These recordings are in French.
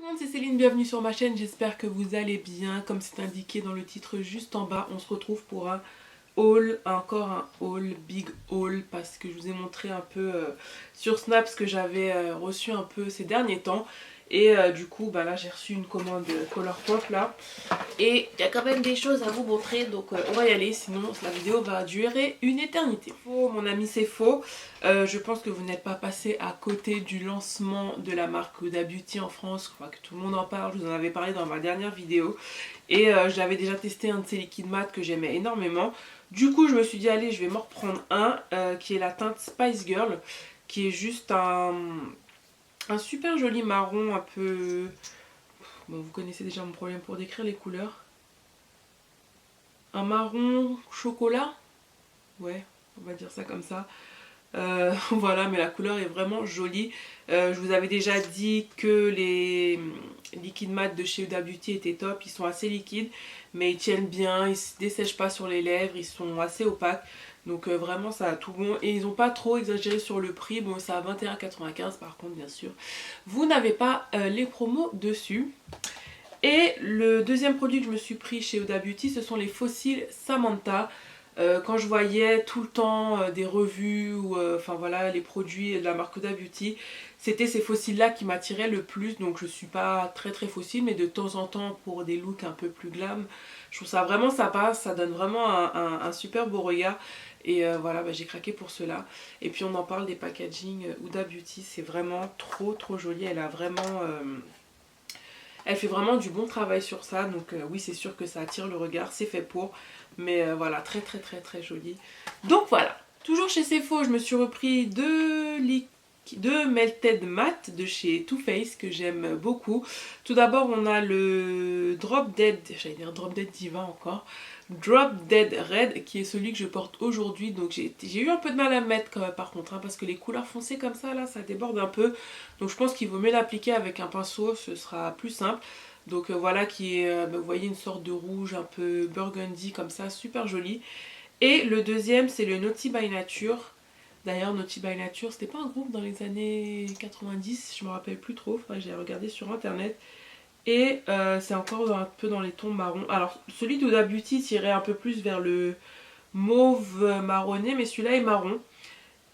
Tout le monde, c'est Céline, bienvenue sur ma chaîne, j'espère que vous allez bien. Comme c'est indiqué dans le titre juste en bas, on se retrouve pour un haul, encore un haul, big haul, parce que je vous ai montré un peu sur Snap ce que j'avais reçu un peu ces derniers temps. Et du coup, bah là j'ai reçu une commande Colourpop là. Et il y a quand même des choses à vous montrer, donc on va y aller, sinon la vidéo va durer une éternité. Faux, mon ami, c'est faux. Je pense que vous n'êtes pas passé à côté du lancement de la marque Huda Beauty en France. Je crois que tout le monde en parle, je vous en avais parlé dans ma dernière vidéo. Et j'avais déjà testé un de ces liquides mat que j'aimais énormément. Du coup, je me suis dit, allez, je vais m'en reprendre un qui est la teinte Spice Girl, qui est juste un super joli marron un peu... Bon, vous connaissez déjà mon problème pour décrire les couleurs. Un marron chocolat. Ouais, on va dire ça comme ça. Voilà, mais la couleur est vraiment jolie. Je vous avais déjà dit que les liquides mat de chez Huda Beauty étaient top. Ils sont assez liquides, mais ils tiennent bien. Ils ne se dessèchent pas sur les lèvres. Ils sont assez opaques. Donc vraiment, ça a tout bon. Et ils n'ont pas trop exagéré sur le prix. Bon, ça a 21,95 par contre, bien sûr. Vous n'avez pas les promos dessus. Et le deuxième produit que je me suis pris chez Huda Beauty, ce sont les fossiles Samantha. Quand je voyais tout le temps des revues ou enfin voilà les produits de la marque Huda Beauty, c'était ces fossiles là qui m'attiraient le plus. Donc je suis pas très fossile, mais de temps en temps pour des looks un peu plus glam, je trouve ça vraiment sympa, ça donne vraiment un super beau regard. Et voilà, bah, j'ai craqué pour cela. Et puis on en parle des packaging Huda Beauty, c'est vraiment trop joli. Elle a vraiment... elle fait vraiment du bon travail sur ça, donc oui, c'est sûr que ça attire le regard, c'est fait pour. Mais voilà, très joli. Donc voilà, toujours chez Sephora, je me suis repris deux Melted Matte de chez Too Faced que j'aime beaucoup. Tout d'abord, on a le Drop Dead, j'allais dire Drop Dead Diva encore. Drop Dead Red qui est celui que je porte aujourd'hui. Donc j'ai eu un peu de mal à me mettre par contre, hein, parce que les couleurs foncées comme ça là, ça déborde un peu. Donc je pense qu'il vaut mieux l'appliquer avec un pinceau, ce sera plus simple. Donc voilà, qui est, vous voyez, une sorte de rouge un peu burgundy comme ça, super joli. Et le deuxième, c'est le Naughty by Nature. D'ailleurs, Naughty by Nature, c'était pas un groupe dans les années 90, je me rappelle plus trop, j'ai regardé sur internet. Et c'est encore un peu dans les tons marron. Alors, celui d'Huda Beauty tirait un peu plus vers le mauve marronné, mais celui-là est marron.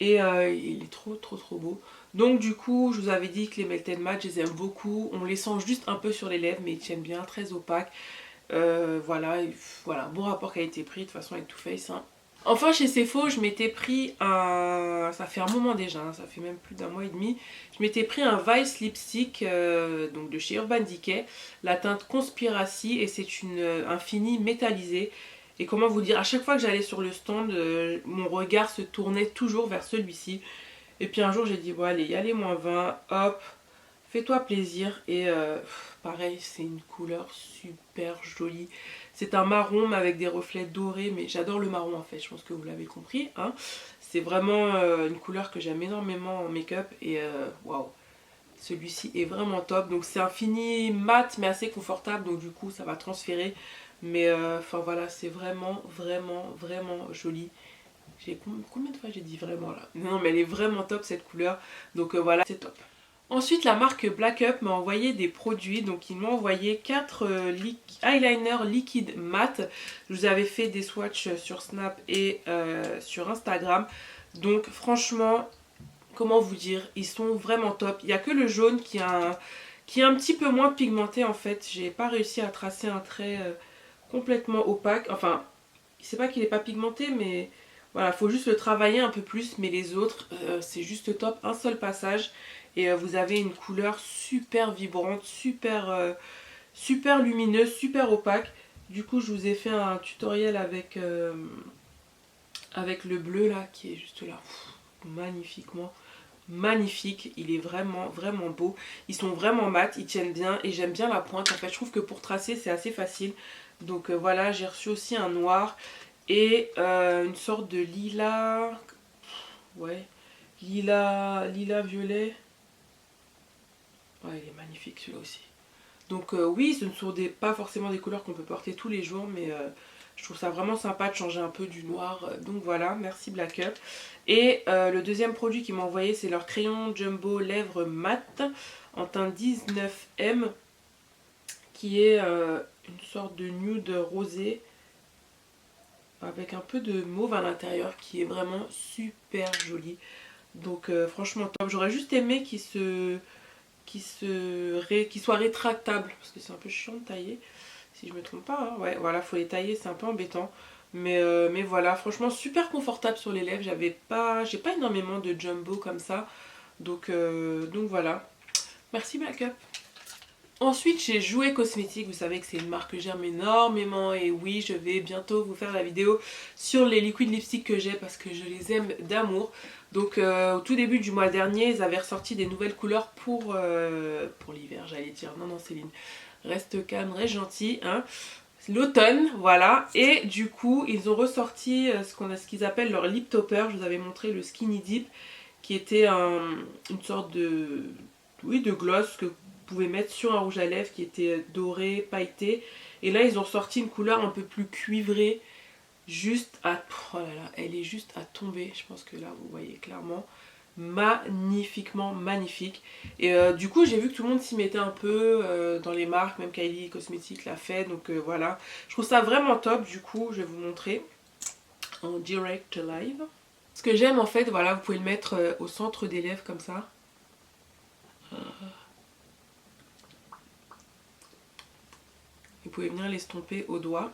Et il est trop beau. Donc du coup, je vous avais dit que les Melted Matte, je les aime beaucoup. On les sent juste un peu sur les lèvres, mais ils tiennent bien, très opaques. Voilà, bon rapport qualité-prix, de toute façon avec Too Faced. Hein. Enfin, chez Sephora, je m'étais pris un... Ça fait un moment déjà, hein, ça fait même plus d'un mois et demi. Je m'étais pris un Vice Lipstick donc de chez Urban Decay, la teinte Conspiracy, et c'est un fini métallisé. Et comment vous dire, à chaque fois que j'allais sur le stand, mon regard se tournait toujours vers celui-ci. Et puis un jour, j'ai dit, bon allez, y allez, -20, hop, fais-toi plaisir. Et pareil, c'est une couleur super jolie. C'est un marron mais avec des reflets dorés, mais j'adore le marron en fait, je pense que vous l'avez compris. Hein. C'est vraiment une couleur que j'aime énormément en make-up et waouh, celui-ci est vraiment top. Donc c'est un fini mat mais assez confortable, donc du coup ça va transférer. Mais enfin voilà, c'est vraiment joli. Combien de fois j'ai dit vraiment là? Non mais elle est vraiment top cette couleur, donc voilà, c'est top. Ensuite, la marque Black Up m'a envoyé des produits. Donc, ils m'ont envoyé 4 eyeliners liquide mat. Je vous avais fait des swatchs sur Snap et sur Instagram. Donc, franchement, comment vous dire, ils sont vraiment top. Il n'y a que le jaune qui est un petit peu moins pigmenté en fait. J'ai pas réussi à tracer un trait complètement opaque. Enfin, c'est pas qu'il n'est pas pigmenté, mais voilà, faut juste le travailler un peu plus. Mais les autres, c'est juste top. Un seul passage. Et vous avez une couleur super vibrante, super lumineuse, super opaque. Du coup, je vous ai fait un tutoriel avec le bleu là, qui est juste là. Magnifiquement magnifique. Il est vraiment beau. Ils sont vraiment mat, ils tiennent bien. Et j'aime bien la pointe. En fait, je trouve que pour tracer, c'est assez facile. Donc voilà, j'ai reçu aussi un noir. Et une sorte de lilas. Ouais. Lilas violet. Ouais, il est magnifique celui-là aussi. Donc oui, ce ne sont pas forcément des couleurs qu'on peut porter tous les jours, mais je trouve ça vraiment sympa de changer un peu du noir. Donc voilà, merci Black Up. Et le deuxième produit qu'ils m'ont envoyé, c'est leur crayon Jumbo Lèvres Mat en teint 19M qui est une sorte de nude rosé avec un peu de mauve à l'intérieur qui est vraiment super joli. Donc franchement top. J'aurais juste aimé qu'il soit rétractable parce que c'est un peu chiant de tailler si je me trompe pas, hein. Ouais voilà, faut les tailler, c'est un peu embêtant. Mais voilà, franchement super confortable sur les lèvres. J'ai pas énormément de jumbo comme ça. Donc voilà. Merci Make-up. Ensuite j'ai Jouer Cosmétiques, vous savez que c'est une marque que j'aime énormément et oui je vais bientôt vous faire la vidéo sur les liquides lipstick que j'ai parce que je les aime d'amour. Donc au tout début du mois dernier ils avaient ressorti des nouvelles couleurs pour l'hiver, j'allais dire. Non non Céline, reste calme, reste gentil hein. L'automne, voilà, et du coup ils ont ressorti ce qu'ils appellent leur lip topper. Je vous avais montré le Skinny Dip qui était une sorte de, oui, de gloss que vous pouvez mettre sur un rouge à lèvres qui était doré, pailleté. Et là ils ont sorti une couleur un peu plus cuivrée, juste à... Oh là là, elle est juste à tomber, je pense que là vous voyez clairement. Magnifiquement magnifique. Et du coup j'ai vu que tout le monde s'y mettait un peu dans les marques, même Kylie Cosmetics l'a fait, donc voilà. Je trouve ça vraiment top, du coup je vais vous montrer en direct live. Ce que j'aime en fait, voilà, vous pouvez le mettre au centre des lèvres comme ça. Vous pouvez venir l'estomper au doigt.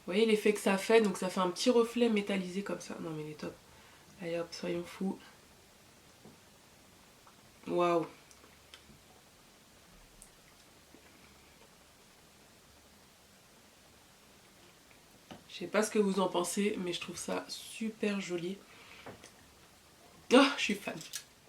Vous voyez l'effet que ça fait, donc ça fait un petit reflet métallisé comme ça. Non mais il est top. Allez hop, soyons fous. Waouh. Je sais pas ce que vous en pensez, mais je trouve ça super joli. Oh, je suis fan.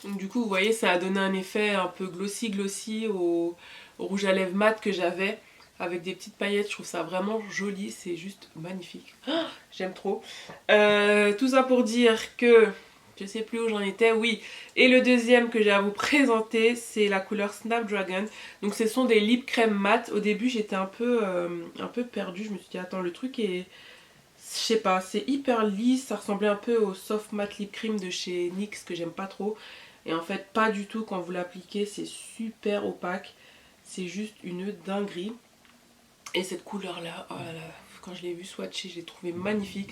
Donc du coup, vous voyez, ça a donné un effet un peu glossy au rouge à lèvres mat que j'avais. Avec des petites paillettes, je trouve ça vraiment joli, c'est juste magnifique. Oh, j'aime trop. Tout ça pour dire que... Je sais plus où j'en étais, oui. Et le deuxième que j'ai à vous présenter, c'est la couleur Snapdragon. Donc ce sont des lip crème mat. Au début, j'étais un peu perdue. Je me suis dit, attends, le truc est... Je sais pas, c'est hyper lisse. Ça ressemblait un peu au soft matte lip cream de chez NYX que j'aime pas trop. Et en fait, pas du tout quand vous l'appliquez. C'est super opaque. C'est juste une dinguerie. Et cette couleur là, oh là là, quand je l'ai vue swatcher, je l'ai trouvée magnifique.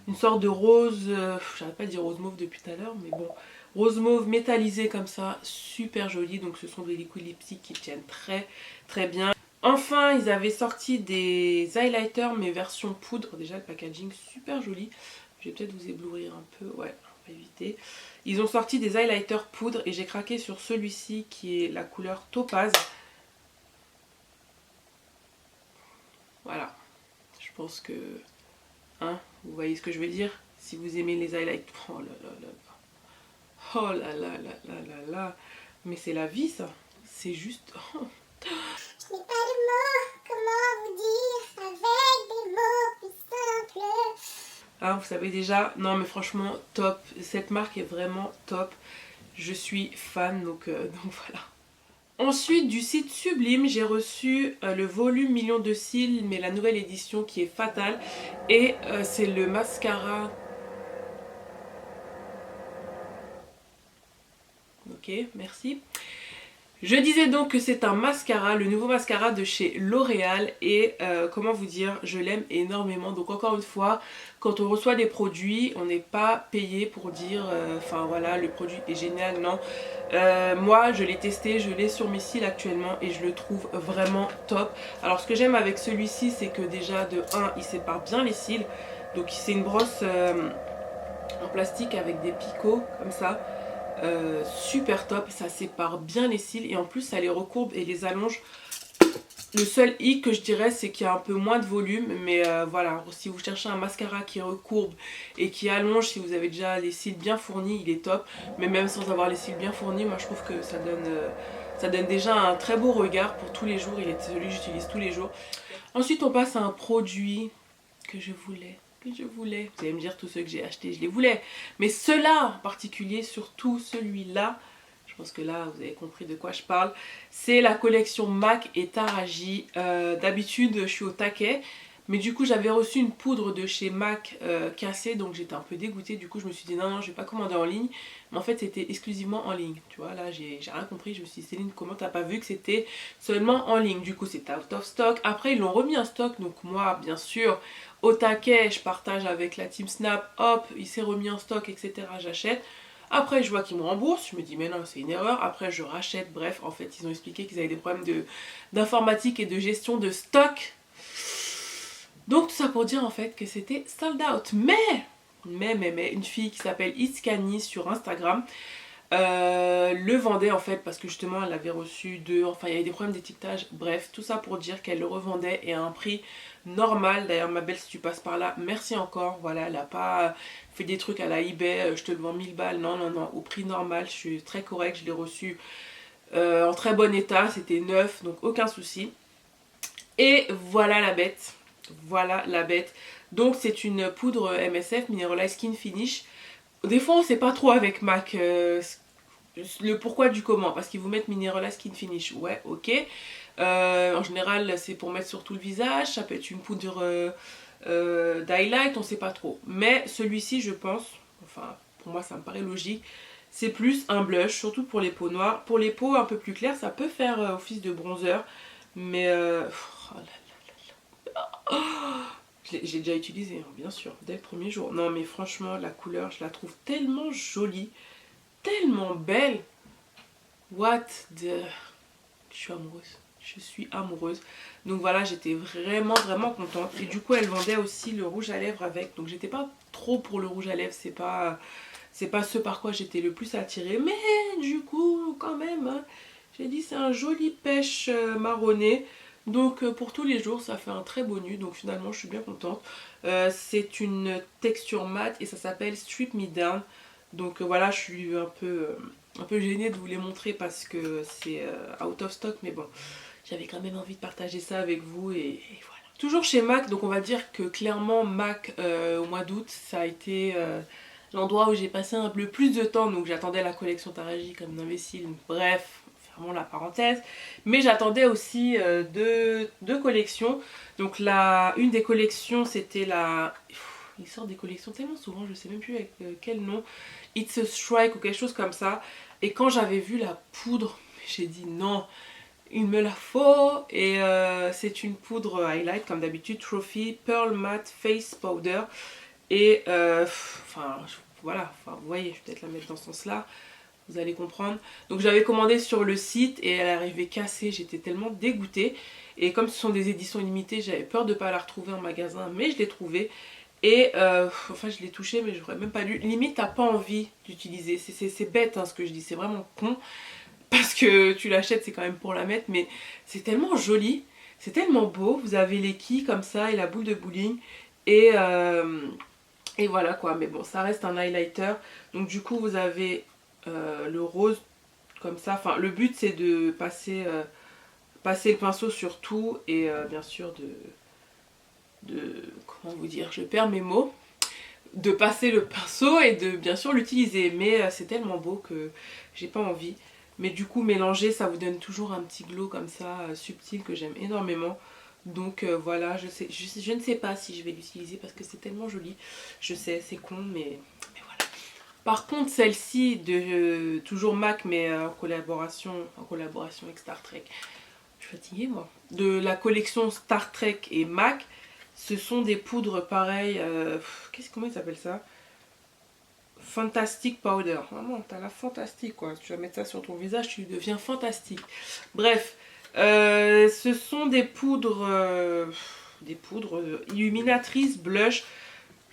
Une sorte de rose, j'arrête pas de dire rose mauve depuis tout à l'heure, mais bon, rose mauve métallisé comme ça, super joli. Donc ce sont des liquides lipstick qui tiennent très très bien. Enfin ils avaient sorti des highlighters mais version poudre. Déjà le packaging super joli. Je vais peut-être vous éblouir un peu, ouais, on va éviter. Ils ont sorti des highlighters poudre et j'ai craqué sur celui-ci qui est la couleur topaz. Voilà, je pense que... Hein, vous voyez ce que je veux dire? Si vous aimez les highlights... Oh là là là là. Oh là là là là là là. Mais c'est la vie ça. C'est juste... Oh. Je n'ai pas de mots, comment vous dire avec des mots plus simples. Hein, vous savez déjà... Non mais franchement, top. Cette marque est vraiment top. Je suis fan, donc voilà. Ensuite, du site Sublime, j'ai reçu le volume million de cils, mais la nouvelle édition qui est fatale. Et c'est le mascara. Ok, merci. Je disais donc que c'est un mascara, le nouveau mascara de chez L'Oréal et comment vous dire, je l'aime énormément. Donc encore une fois, quand on reçoit des produits, on n'est pas payé pour dire enfin voilà, le produit est génial, non. Moi je l'ai testé, je l'ai sur mes cils actuellement et je le trouve vraiment top. Alors ce que j'aime avec celui-ci, c'est que déjà de 1, il sépare bien les cils. Donc c'est une brosse en plastique avec des picots comme ça. Super top, ça sépare bien les cils et en plus ça les recourbe et les allonge. Le seul hic que je dirais c'est qu'il y a un peu moins de volume, mais voilà, si vous cherchez un mascara qui recourbe et qui allonge, si vous avez déjà les cils bien fournis, il est top. Mais même sans avoir les cils bien fournis, moi je trouve que ça donne déjà un très beau regard pour tous les jours. Il est celui que j'utilise tous les jours. Ensuite on passe à un produit que je voulais. Vous allez me dire tous ceux que j'ai achetés, je les voulais. Mais ceux-là en particulier, surtout celui-là, je pense que là vous avez compris de quoi je parle. C'est la collection MAC et Taraji. D'habitude je suis au taquet Mais du coup j'avais reçu une poudre de chez MAC cassée, donc j'étais un peu dégoûtée. Du coup je me suis dit non je vais pas commander en ligne. Mais en fait c'était exclusivement en ligne. Tu vois là j'ai rien compris, je me suis dit Céline comment t'as pas vu que c'était seulement en ligne. Du coup c'était out of stock. Après ils l'ont remis en stock, donc moi bien sûr au taquet je partage avec la team Snap. Hop il s'est remis en stock etc, j'achète. Après je vois qu'ils me remboursent, je me dis mais non c'est une erreur, après je rachète, bref en fait ils ont expliqué qu'ils avaient des problèmes d'informatique et de gestion de stock. Donc tout ça pour dire en fait que c'était sold out. Mais une fille qui s'appelle Iskani sur Instagram le vendait en fait parce que justement elle avait reçu enfin il y avait des problèmes d'étiquetage, bref tout ça pour dire qu'elle le revendait et à un prix normal. D'ailleurs ma belle si tu passes par là merci encore, voilà elle a pas fait des trucs à la eBay, je te le vends 1000 balles, non non non, au prix normal, je suis très correcte, je l'ai reçu en très bon état, c'était neuf donc aucun souci. Et voilà la bête, voilà la bête. Donc c'est une poudre MSF Mineralize Skin Finish. Des fois on sait pas trop avec MAC le pourquoi du comment, parce qu'ils vous mettent Mineralize Skin Finish, ouais ok. En général c'est pour mettre sur tout le visage, ça peut être une poudre d'highlight, on sait pas trop. Mais celui-ci je pense, enfin pour moi ça me paraît logique, c'est plus un blush, surtout pour les peaux noires. Pour les peaux un peu plus claires ça peut faire office de bronzer, mais oh là là. J'ai déjà utilisé, hein, bien sûr, dès le premier jour. Non mais franchement la couleur je la trouve tellement jolie, tellement belle. What the... Je suis amoureuse. Je suis amoureuse. Donc voilà, j'étais vraiment contente. Et du coup, elle vendait aussi le rouge à lèvres avec. Donc j'étais pas trop pour le rouge à lèvres. C'est pas ce par quoi j'étais le plus attirée. Mais du coup, quand même, hein, j'ai dit c'est un joli pêche marronné. Donc pour tous les jours, ça fait un très beau nu. Donc finalement, je suis bien contente. C'est une texture mat et ça s'appelle Strip Me Down. Donc voilà, je suis un peu gênée de vous les montrer parce que c'est out of stock, mais bon, j'avais quand même envie de partager ça avec vous et voilà. Toujours chez MAC, donc on va dire que clairement MAC au mois d'août, ça a été l'endroit où j'ai passé le plus de temps, donc j'attendais la collection Taraji comme une imbécile, bref, fermons la parenthèse, mais j'attendais aussi deux collections, donc une des collections c'était la... Ils sortent des collections tellement souvent, je sais même plus avec quel nom, It's a Strike ou quelque chose comme ça. Et quand j'avais vu la poudre, j'ai dit non, il me la faut. Et c'est une poudre highlight comme d'habitude, Trophy Pearl Matte Face Powder. Et enfin voilà, enfin, vous voyez, je vais peut-être la mettre dans ce sens-là. Vous allez comprendre. Donc j'avais commandé sur le site et elle arrivait cassée, j'étais tellement dégoûtée. Et comme ce sont des éditions limitées, j'avais peur de ne pas la retrouver en magasin, mais je l'ai trouvée. Et enfin je l'ai touché mais j'aurais même pas dû. Limite t'as pas envie d'utiliser. C'est bête hein, ce que je dis, c'est vraiment con. Parce que tu l'achètes c'est quand même pour la mettre. Mais c'est tellement joli, c'est tellement beau. Vous avez les quilles comme ça et la boule de bowling. Et voilà quoi. Mais bon ça reste un highlighter. Donc du coup vous avez le rose comme ça. Enfin le but c'est de passer le pinceau sur tout. Et bien sûr comment vous dire, je perds mes mots, de passer le pinceau et de bien sûr l'utiliser, mais c'est tellement beau que j'ai pas envie. Mais du coup mélanger ça vous donne toujours un petit glow comme ça subtil que j'aime énormément. Donc voilà, je ne sais pas si je vais l'utiliser parce que c'est tellement joli. Je sais c'est con mais voilà. Par contre celle-ci de toujours MAC mais en collaboration avec Star Trek. Je suis fatiguée moi. De la collection Star Trek et MAC. Ce sont des poudres pareilles, comment ils s'appellent ça? Fantastic Powder. Vraiment, t'as la fantastique quoi. Tu vas mettre ça sur ton visage, tu deviens fantastique. Bref, ce sont des poudres illuminatrices, blush.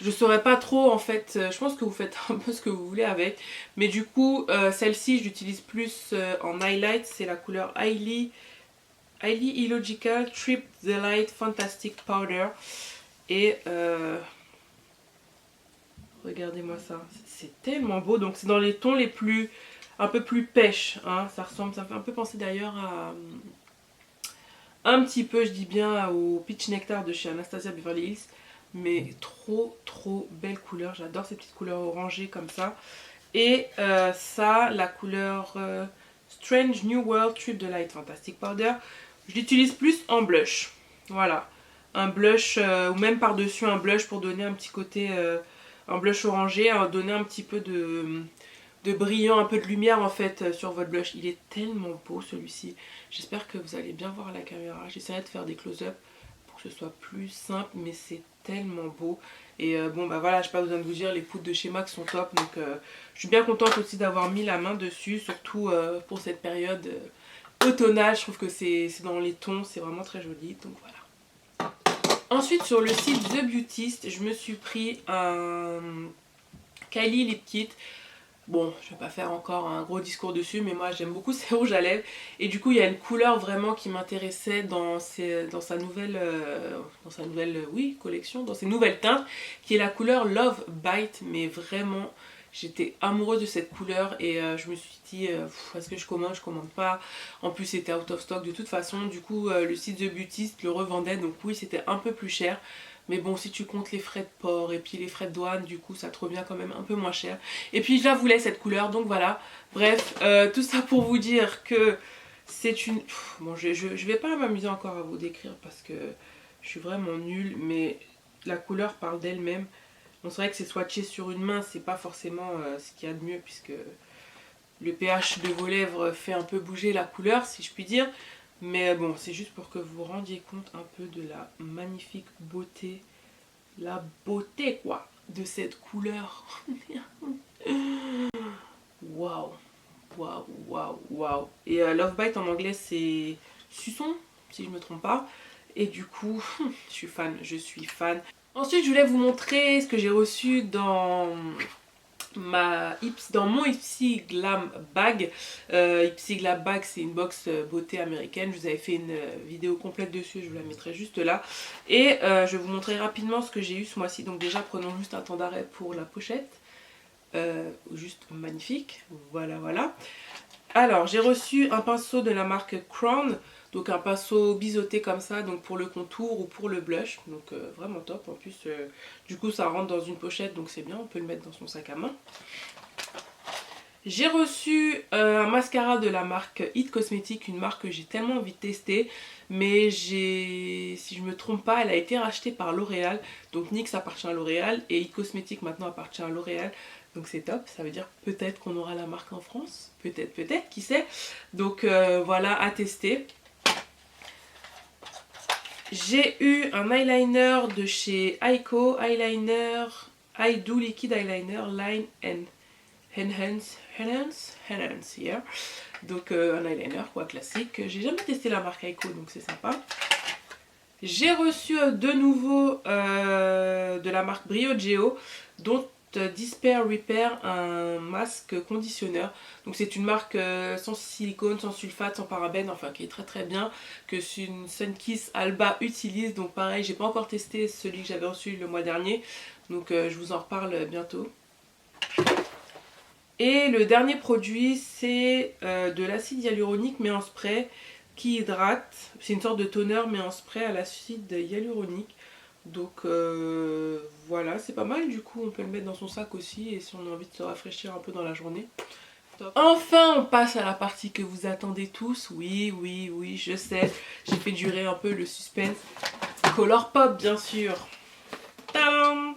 Je saurais pas trop en fait, je pense que vous faites un peu ce que vous voulez avec. Mais du coup, celle-ci je l'utilise plus en highlight, c'est la couleur Highly Illogical Trip the Light Fantastic Powder. Et regardez-moi ça, c'est tellement beau. Donc c'est dans les tons les plus, un peu plus pêche, hein. Ça me fait un peu penser d'ailleurs à un petit peu, je dis bien, au Peach Nectar de chez Anastasia Beverly Hills. Mais trop belle couleur, j'adore ces petites couleurs orangées comme ça. Et ça, la couleur Strange New World Trip the Light Fantastic Powder, je l'utilise plus en blush. Voilà. un blush ou même par-dessus un blush pour donner un petit côté, un blush orangé, donner un petit peu de brillant, un peu de lumière en fait sur votre blush. Il est tellement beau celui-ci. J'espère que vous allez bien voir à la caméra. J'essaierai de faire des close-up pour que ce soit plus simple, mais c'est tellement beau. Et bon bah voilà, je n'ai pas besoin de vous dire, les poudres de chez MAC sont top. Donc je suis bien contente aussi d'avoir mis la main dessus, surtout pour cette période automnale. Je trouve que c'est dans les tons, c'est vraiment très joli. Donc voilà. Ensuite sur le site The Beautist, je me suis pris un Kylie Lip Kit. Bon, je vais pas faire encore un gros discours dessus, mais moi j'aime beaucoup ces rouges à lèvres. Et du coup, il y a une couleur vraiment qui m'intéressait dans sa nouvelle, oui, collection, dans ses nouvelles teintes, qui est la couleur Love Bite. Mais vraiment, j'étais amoureuse de cette couleur et je me suis dit, est-ce que je commande pas. En plus, c'était out of stock de toute façon. Du coup, le site The Beautist le revendait, donc oui, c'était un peu plus cher. Mais bon, si tu comptes les frais de port et puis les frais de douane, du coup ça te revient quand même un peu moins cher. Et puis je la voulais cette couleur, donc voilà. Bref, tout ça pour vous dire que c'est une... Bon, je vais pas m'amuser encore à vous décrire parce que je suis vraiment nulle, mais la couleur parle d'elle-même. Bon, c'est vrai que c'est swatché sur une main, c'est pas forcément ce qu'il y a de mieux puisque le pH de vos lèvres fait un peu bouger la couleur, si je puis dire. Mais bon, c'est juste pour que vous vous rendiez compte un peu de la magnifique beauté, la beauté quoi, de cette couleur. Waouh, waouh, waouh, waouh. Et Love Bite en anglais c'est suçon, si je ne me trompe pas. Et du coup, je suis fan, je suis fan. Ensuite, je voulais vous montrer ce que j'ai reçu dans mon Ipsy Glam Bag. Ipsy Glam Bag, c'est une box beauté américaine. Je vous avais fait une vidéo complète dessus, je vous la mettrai juste là. Et je vais vous montrer rapidement ce que j'ai eu ce mois-ci. Donc déjà, prenons juste un temps d'arrêt pour la pochette. Juste magnifique. Voilà, voilà. Alors, j'ai reçu un pinceau de la marque Crown. Donc un pinceau biseauté comme ça, donc pour le contour ou pour le blush. Donc vraiment top. En plus, du coup, ça rentre dans une pochette, donc c'est bien. On peut le mettre dans son sac à main. J'ai reçu un mascara de la marque It Cosmetics, une marque que j'ai tellement envie de tester. Mais si je ne me trompe pas, elle a été rachetée par L'Oréal. Donc NYX appartient à L'Oréal et It Cosmetics maintenant appartient à L'Oréal. Donc c'est top, ça veut dire peut-être qu'on aura la marque en France. Peut-être, qui sait. Donc voilà, à tester. J'ai eu un eyeliner de chez Aiko, I Do Liquid Eyeliner Line and Enhance, yeah. Donc un eyeliner quoi, classique. J'ai jamais testé la marque Aiko, donc c'est sympa. J'ai reçu de nouveau de la marque Briogeo, dont Disper Repair, un masque conditionneur. Donc c'est une marque sans silicone, sans sulfate, sans parabènes, enfin qui est très très bien, que une Sunkiss Alba utilise. Donc pareil, j'ai pas encore testé celui que j'avais reçu le mois dernier, donc je vous en reparle bientôt. Et le dernier produit, c'est de l'acide hyaluronique mais en spray qui hydrate. C'est une sorte de toner mais en spray à l'acide hyaluronique. Donc voilà, c'est pas mal, du coup on peut le mettre dans son sac aussi et si on a envie de se rafraîchir un peu dans la journée. Top. Enfin on passe à la partie que vous attendez tous. Oui, je sais, j'ai fait durer un peu le suspense. Colourpop bien sûr. Tadam!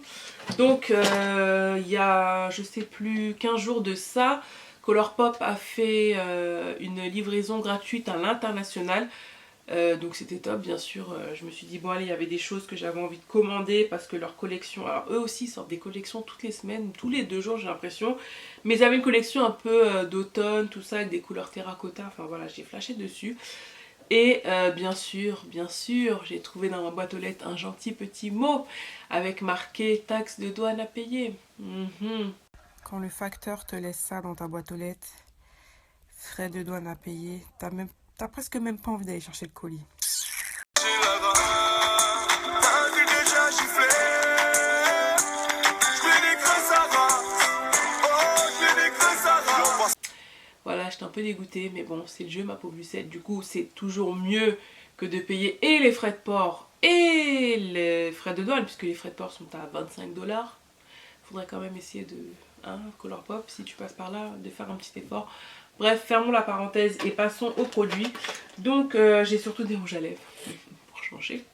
Donc il y a je sais plus 15 jours de ça, Colourpop a fait une livraison gratuite à l'international. Donc c'était top, bien sûr. Je me suis dit bon allez, il y avait des choses que j'avais envie de commander parce que leur collection, alors eux aussi sortent des collections toutes les semaines, tous les 2 jours j'ai l'impression, mais ils avaient une collection un peu d'automne, tout ça avec des couleurs terracotta, enfin voilà, j'ai flashé dessus. Et bien sûr, j'ai trouvé dans ma boîte aux lettres un gentil petit mot avec marqué taxe de douane à payer. Quand le facteur te laisse ça dans ta boîte aux lettres, frais de douane à payer, t'as presque même pas envie d'aller chercher le colis. Voilà, j'étais un peu dégoûtée, mais bon, c'est le jeu, ma pauvre Lucette. Du coup, c'est toujours mieux que de payer et les frais de port et les frais de douane, puisque les frais de port sont à 25 $. Faudrait quand même essayer de, Colourpop, si tu passes par là, de faire un petit effort. Bref, fermons la parenthèse et passons aux produits. Donc, j'ai surtout des rouges à lèvres, pour changer.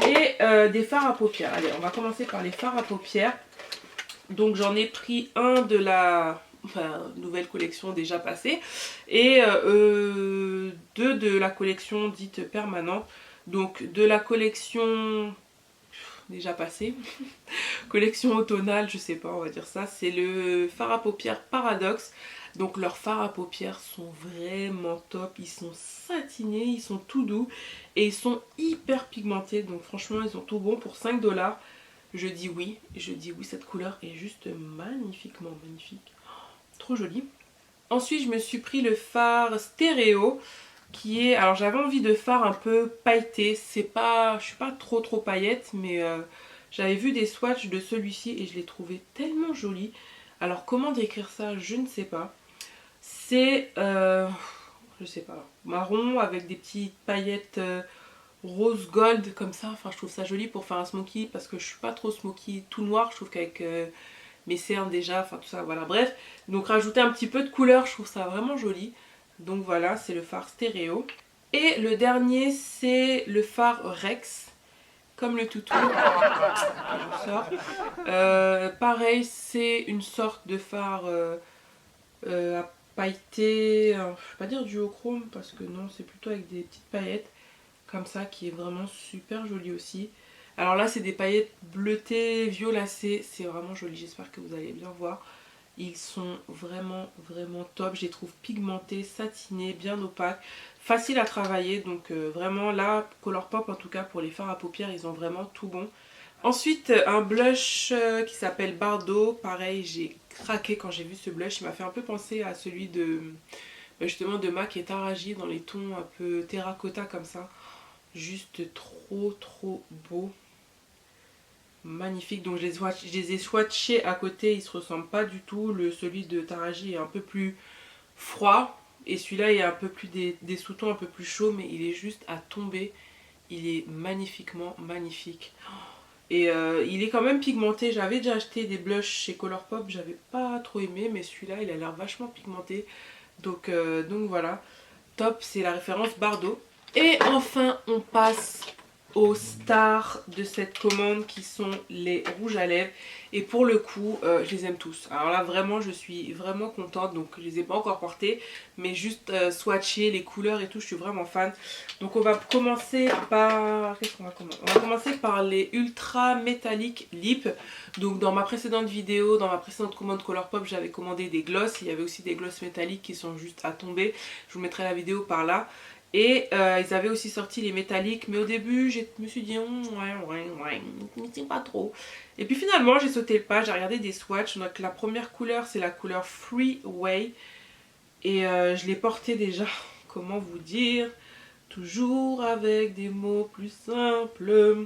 Et des fards à paupières. Allez, on va commencer par les fards à paupières. Donc j'en ai pris un de la nouvelle collection déjà passée et deux de la collection dite permanente. Donc de la collection déjà passée, collection automnale, je sais pas, on va dire ça, c'est le fard à paupières Paradoxe. Donc leurs fards à paupières sont vraiment top, ils sont satinés, ils sont tout doux et ils sont hyper pigmentés. Donc franchement ils sont tout bons pour 5 $. Je dis oui, cette couleur est juste magnifiquement magnifique. Trop joli. Ensuite, je me suis pris le fard stéréo qui est... Alors, j'avais envie de fard un peu pailleté. C'est pas... Je suis pas trop paillette, mais j'avais vu des swatchs de celui-ci et je l'ai trouvé tellement joli. Alors, comment décrire ça? Je ne sais pas. C'est... je sais pas. Marron avec des petites paillettes... rose gold comme ça, enfin je trouve ça joli pour faire un smoky parce que je suis pas trop smoky tout noir, je trouve qu'avec mes cernes déjà, enfin tout ça, voilà, bref, donc rajouter un petit peu de couleur, je trouve ça vraiment joli. Donc voilà, c'est le fard stéréo. Et le dernier c'est le fard Rex, comme le toutou. Je sors. Pareil, c'est une sorte de fard à pailleté, je vais pas dire duochrome parce que non, c'est plutôt avec des petites paillettes comme ça qui est vraiment super joli aussi. Alors là c'est des paillettes bleutées, violacées, c'est vraiment joli, j'espère que vous allez bien voir. Ils sont vraiment top, je les trouve pigmentés, satinés, bien opaques, faciles à travailler. Donc vraiment là, Colourpop en tout cas pour les fards à paupières, ils ont vraiment tout bon. Ensuite un blush qui s'appelle Bardot, pareil j'ai craqué quand j'ai vu ce blush, il m'a fait un peu penser à celui de justement de MAC et Taraji dans les tons un peu terracotta comme ça. Juste trop beau, magnifique. Donc je les ai swatchés à côté, ils se ressemblent pas du tout. Celui de Taraji est un peu plus froid et celui-là il y a un peu plus des sous-tons un peu plus chauds, mais il est juste à tomber. Il est magnifiquement magnifique et il est quand même pigmenté. J'avais déjà acheté des blushs chez Colourpop, j'avais pas trop aimé, mais celui-là il a l'air vachement pigmenté. Donc voilà, top, c'est la référence Bardot. Et enfin on passe aux stars de cette commande qui sont les rouges à lèvres. Et pour le coup je les aime tous. Alors là vraiment je suis vraiment contente. Donc je les ai pas encore portés, mais juste swatcher les couleurs et tout, je suis vraiment fan. Donc on va commencer par... Qu'est-ce qu'on va commencer? On va commencer par les Ultra Metallic Lip. Donc dans ma précédente vidéo, dans ma précédente commande Colourpop, j'avais commandé des gloss. Il y avait aussi des gloss métalliques qui sont juste à tomber. Je vous mettrai la vidéo par là. Et ils avaient aussi sorti les métalliques, mais au début je me suis dit ouais, c'est pas trop. Et puis finalement j'ai sauté le pas, j'ai regardé des swatchs. Donc la première couleur c'est la couleur Freeway. Et je l'ai portée déjà, comment vous dire, toujours avec des mots plus simples,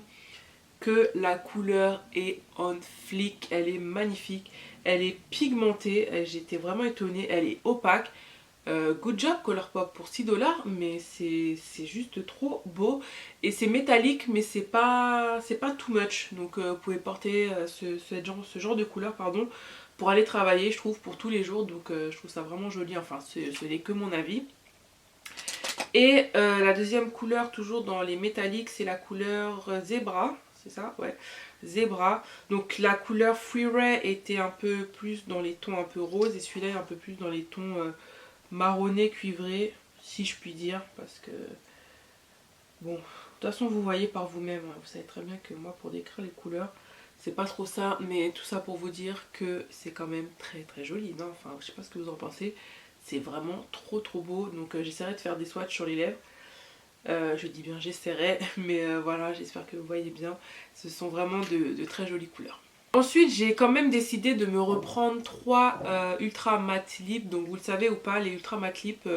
que la couleur est on flic, elle est magnifique, elle est pigmentée, j'étais vraiment étonnée, elle est opaque. Good job Colourpop pour 6 $, mais c'est juste trop beau. Et c'est métallique, mais c'est pas too much. Donc vous pouvez porter ce genre de couleur pardon, pour aller travailler, je trouve, pour tous les jours. Donc je trouve ça vraiment joli, enfin ce n'est que mon avis. Et la deuxième couleur, toujours dans les métalliques, c'est la couleur Zebra, c'est ça? Ouais, Zebra. Donc la couleur Freeway était un peu plus dans les tons un peu roses et celui-là est un peu plus dans les tons... marronné cuivré, si je puis dire, parce que bon, de toute façon vous voyez par vous-même, hein, vous savez très bien que moi pour décrire les couleurs c'est pas trop ça, mais tout ça pour vous dire que c'est quand même très joli, non? Enfin je sais pas ce que vous en pensez, c'est vraiment trop beau. Donc j'essaierai de faire des swatchs sur les lèvres, je dis bien j'essaierai, mais voilà, j'espère que vous voyez bien, ce sont vraiment de très jolies couleurs. Ensuite j'ai quand même décidé de me reprendre 3 Ultra Matte Lip. Donc vous le savez ou pas, les Ultra Matte Lip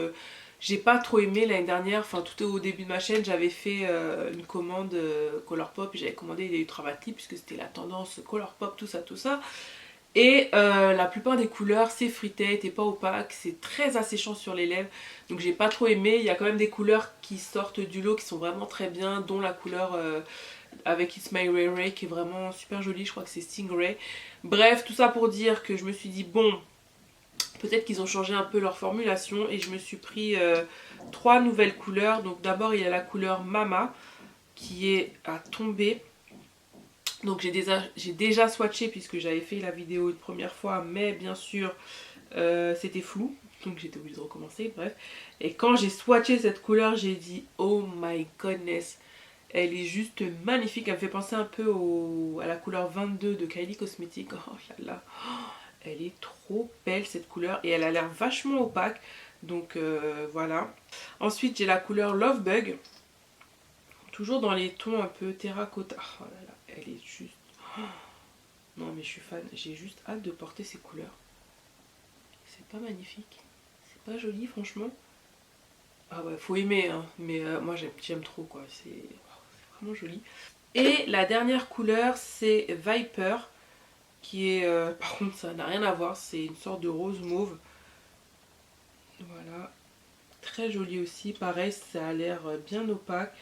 j'ai pas trop aimé l'année dernière. Enfin tout au début de ma chaîne j'avais fait une commande Colourpop. J'avais commandé les Ultra Matte Lip puisque c'était la tendance Colourpop, tout ça. Et la plupart des couleurs s'effritaient, n'étaient pas opaques, c'est très asséchant sur les lèvres. Donc j'ai pas trop aimé. Il y a quand même des couleurs qui sortent du lot qui sont vraiment très bien, dont la couleur... avec It's My Ray Ray qui est vraiment super jolie, je crois que c'est Stingray. Bref, tout ça pour dire que je me suis dit bon, peut-être qu'ils ont changé un peu leur formulation et je me suis pris 3 nouvelles couleurs. Donc d'abord il y a la couleur Mama qui est à tomber. Donc j'ai déjà swatché puisque j'avais fait la vidéo une première fois, mais bien sûr c'était flou, donc j'étais obligée de recommencer, bref. Et quand j'ai swatché cette couleur, j'ai dit oh my goodness, elle est juste magnifique. Elle me fait penser un peu à la couleur 22 de Kylie Cosmetics. Oh là là, elle est trop belle cette couleur et elle a l'air vachement opaque, donc voilà. Ensuite j'ai la couleur Love Bug, toujours dans les tons un peu terracotta. Oh là là, elle est juste... Oh non mais je suis fan, j'ai juste hâte de porter ces couleurs. C'est pas magnifique? C'est pas joli franchement? Ah ouais, faut aimer hein, mais moi j'aime trop quoi, c'est vraiment joli. Et la dernière couleur c'est Viper, qui est... par contre ça n'a rien à voir, c'est une sorte de rose mauve. Voilà, très joli aussi, pareil ça a l'air bien opaque.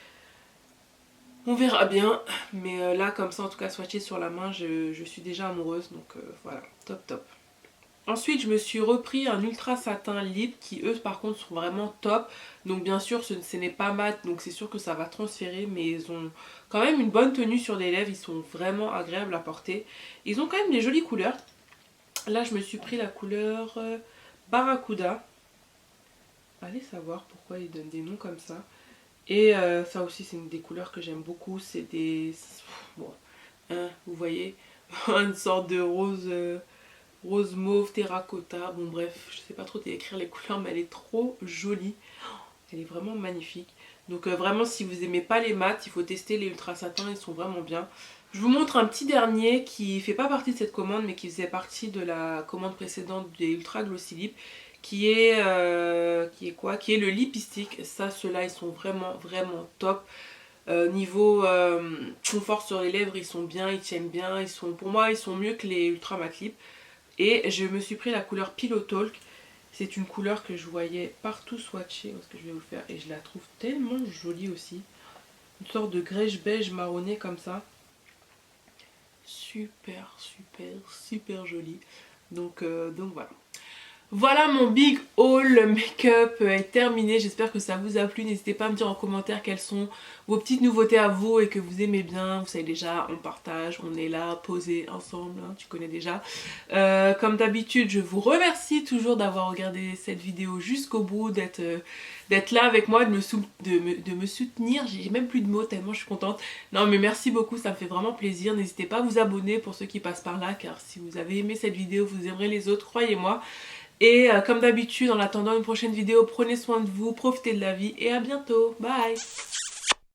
On verra bien, mais là comme ça en tout cas swatché sur la main, je suis déjà amoureuse, donc voilà, top top. Ensuite je me suis repris un ultra satin lip qui eux par contre sont vraiment top. Donc bien sûr ce n'est pas mat, donc c'est sûr que ça va transférer, mais ils ont quand même une bonne tenue sur les lèvres, ils sont vraiment agréables à porter. Ils ont quand même des jolies couleurs. Là je me suis pris la couleur Barracuda. Allez savoir pourquoi ils donnent des noms comme ça. Et ça aussi c'est une des couleurs que j'aime beaucoup, c'est des... Bon, hein, vous voyez, une sorte de rose, rose mauve terracotta, bon bref, je sais pas trop décrire les couleurs mais elle est trop jolie, elle est vraiment magnifique. Donc vraiment si vous aimez pas les mats, il faut tester les ultra satins, ils sont vraiment bien. Je vous montre un petit dernier qui fait pas partie de cette commande mais qui faisait partie de la commande précédente des ultra glossy lip, qui est quoi, qui est le Lipstick. Ça, ceux-là ils sont vraiment top. Niveau confort sur les lèvres, ils sont bien, ils tiennent bien, pour moi ils sont mieux que les Ultra Matte Lip. Et je me suis pris la couleur Pillow Talk. C'est une couleur que je voyais partout swatcher, parce que je vais vous le faire, et je la trouve tellement jolie aussi. Une sorte de grège beige marronné comme ça. Super jolie. Donc voilà. Voilà, mon big haul make-up est terminé, j'espère que ça vous a plu. N'hésitez pas à me dire en commentaire quelles sont vos petites nouveautés à vous et que vous aimez bien. Vous savez déjà, on partage, on est là, posés ensemble, hein, tu connais déjà. Comme d'habitude, je vous remercie toujours d'avoir regardé cette vidéo jusqu'au bout, d'être là avec moi, de me soutenir. J'ai même plus de mots tellement je suis contente. Non mais merci beaucoup, ça me fait vraiment plaisir. N'hésitez pas à vous abonner pour ceux qui passent par là, car si vous avez aimé cette vidéo, vous aimerez les autres, croyez-moi. Et comme d'habitude, en attendant une prochaine vidéo, prenez soin de vous, profitez de la vie et à bientôt. Bye!